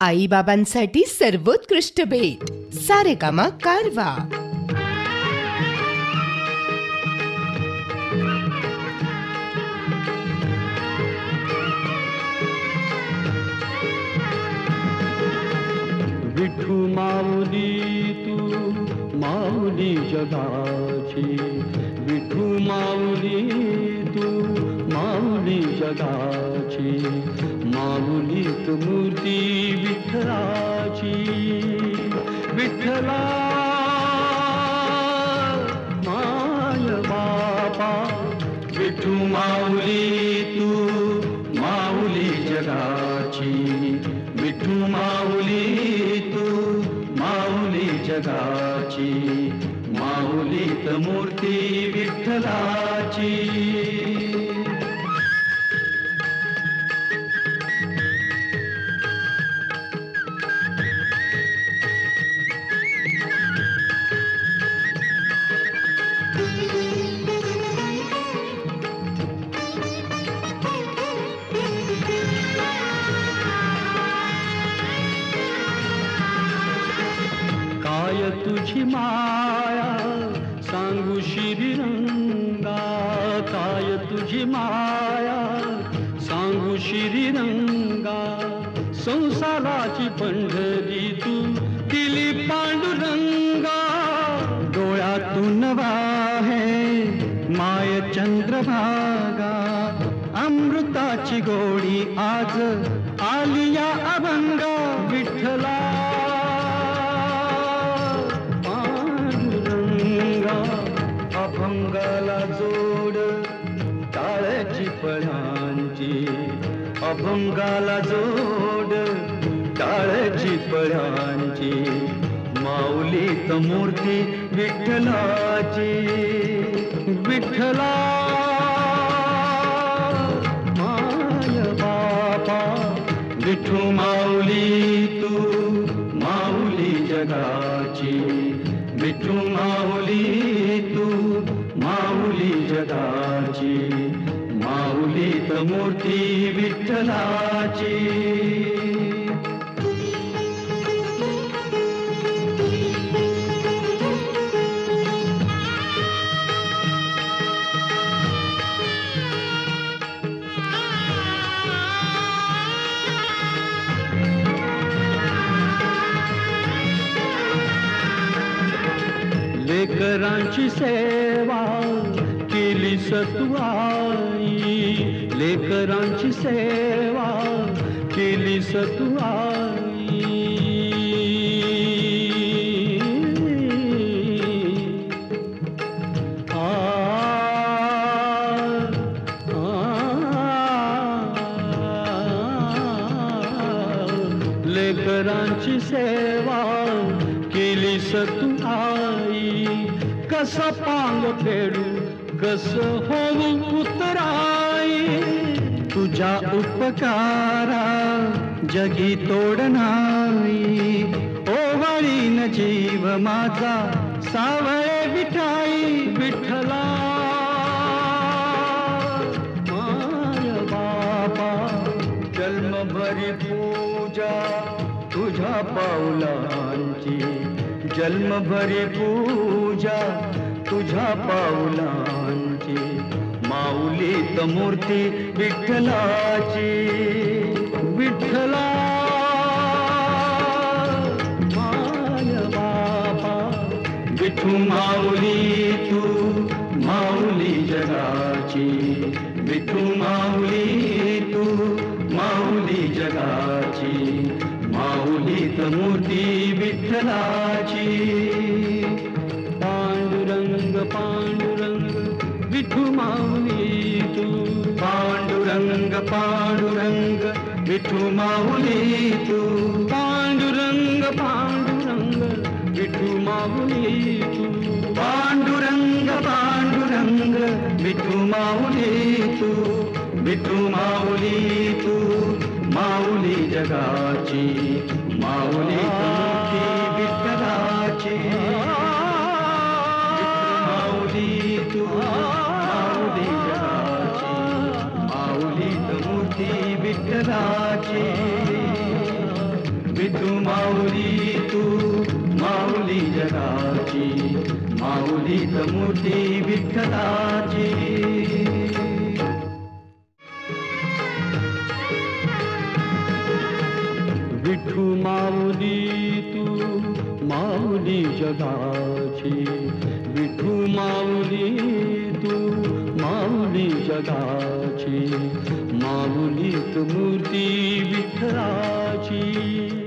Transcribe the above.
आई बाबांसाठी सर्वोत्कृष्ट भेट सारेगामा कारवा. विठू माऊली तू माऊली जगाची, विठू माऊली तू माऊली जगाची, माऊलीत मूर्ती विठ्ठलाची. विठ्ठला माय बापा, विठू माऊली तू माऊली जगाची, विठू माऊली तू माऊली जगाची, माऊलीत मूर्ती विठ्ठलाची. काय तुझी माया सांगू श्रीरंगा, काय तुझी माया सांगू श्रीरंगा. संसाराची पंढरी तू दिली पांडुरंगा, डोळ्यातून वाहे माय चंद्रभागा. अमृताची गोडी आज आली या अभंगा. विठ्ठला अभंगाला जोड टाळ्याची पळ्यांची, अभंगाला जोड टाळ्याची पळ्यांची, माऊलीत मूर्ती विठ्ठलाची. विठ्ठला माय बापा, विठू माऊली तू माऊली जगाची, विठू माऊली तू माऊली जगाची, माऊलीत मूर्ती विठ्ठलाची. लेकरांची सेवा केली तू आई, लेकरांची सेवा केली तू आई. लेकरांची सेवा केली तू आई. कसा पांग फेडू कस होऊ उतराई, तुझ्या उपकारा जगी तोड नाही. ओवाळीन जीव माझा सावळे विठाई. विठ्ठला माय बापा, जन्मभरी पूजा तुझ्या पाऊलांची, जन्मभरी पूजा तुझ्या पाऊलांची, माऊलीत मूर्ती विठ्ठलाची. विठ्ठला माय बापा, विठू माऊली तू माऊली जगाची, विठू माऊली तू माऊली जगाची, माऊलीत मूर्ती विठ्ठलाची. पांडुरंग पांडुरंग विठू माऊली तू, पांडुरंग पांडुरंग विठू माऊली तू, पांडुरंग पांडुरंग विठू माऊली तू, पांडुरंग पांडुरंग विठू माऊली तू, विठू माऊली तू माऊली जगाची, माऊली मूर्ती विठ्ठलाची. माऊली तू माऊली जगाची, माऊलीत मूर्ती विठ्ठलाची. माऊली तू माऊली जगाची, माऊलीत मूर्ती विठ्ठलाची. विठू माऊली तू माऊली जगाची, विठू माऊली तू माऊली जगाची, माऊलीत मूर्ती विठ्ठलाची.